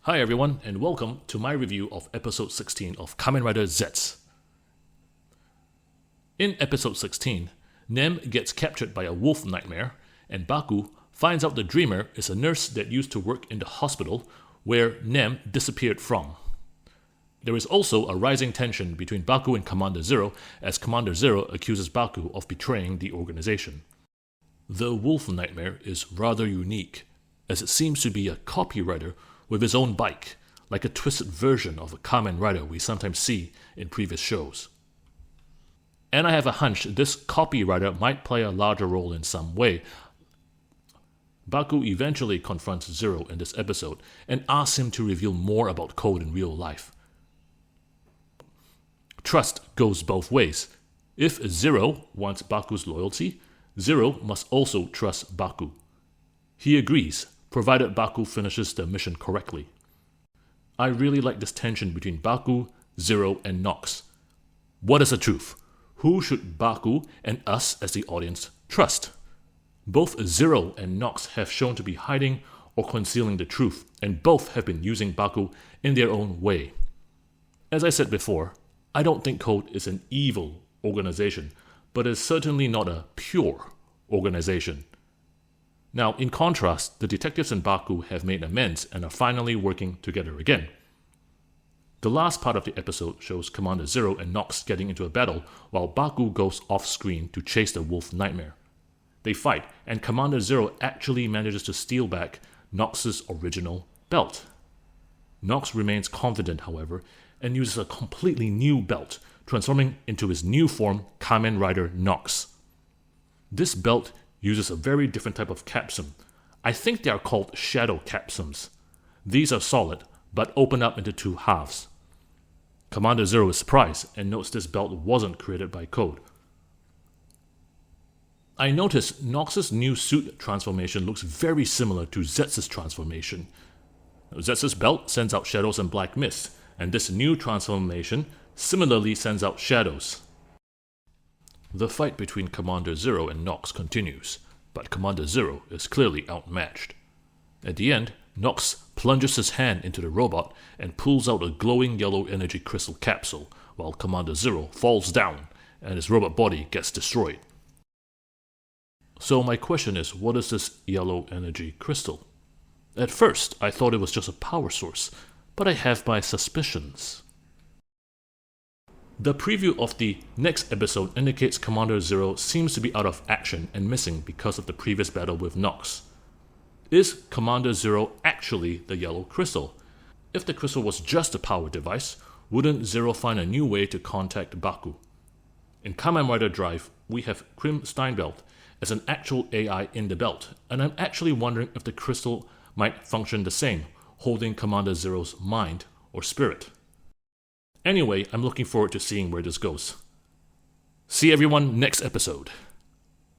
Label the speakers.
Speaker 1: Hi everyone, and welcome to my review of episode 16 of Kamen Rider Zeztz. In episode 16, Nem gets captured by a wolf nightmare, and Baku finds out the dreamer is a nurse that used to work in the hospital where Nem disappeared from. There is also a rising tension between Baku and Commander Zero, as Commander Zero accuses Baku of betraying the organization. The wolf nightmare is rather unique, as it seems to be a copywriter with his own bike, like a twisted version of a Kamen Rider we sometimes see in previous shows. And I have a hunch this copywriter might play a larger role in some way. Baku eventually confronts Zero in this episode and asks him to reveal more about code in real life. Trust goes both ways. If Zero wants Baku's loyalty, Zero must also trust Baku. He agrees, provided Baku finishes the mission correctly. I really like this tension between Baku, Zero, and Nox. What is the truth? Who should Baku and us as the audience trust? Both Zero and Nox have shown to be hiding or concealing the truth, and both have been using Baku in their own way. As I said before, I don't think Code is an evil organization, but is certainly not a pure organization. Now, in contrast, the detectives and Baku have made amends and are finally working together again. The last part of the episode shows Commander Zero and Nox getting into a battle while Baku goes off-screen to chase the wolf nightmare. They fight, and Commander Zero actually manages to steal back Nox's original belt. Nox remains confident, however, and uses a completely new belt, transforming into his new form, Kamen Rider Nox. This belt uses a very different type of capsum. I think they are called shadow capsums. These are solid, but open up into two halves. Commander Zero is surprised and notes this belt wasn't created by Code. I noticed Nox's new suit transformation looks very similar to Zetz's transformation. Zetz's belt sends out shadows and black mist, and this new transformation similarly sends out shadows. The fight between Commander Zero and Nox continues, but Commander Zero is clearly outmatched. At the end, Nox plunges his hand into the robot and pulls out a glowing yellow energy crystal capsule, while Commander Zero falls down and his robot body gets destroyed. So my question is, what is this yellow energy crystal? At first, I thought it was just a power source, but I have my suspicions. The preview of the next episode indicates Commander Zero seems to be out of action and missing because of the previous battle with Nox. Is Commander Zero actually the yellow crystal? If the crystal was just a power device, wouldn't Zero find a new way to contact Baku? In Kamen Rider Drive, we have Krim Steinbelt as an actual AI in the belt, and I'm actually wondering if the crystal might function the same, holding Commander Zero's mind or spirit. Anyway, I'm looking forward to seeing where this goes. See everyone next episode.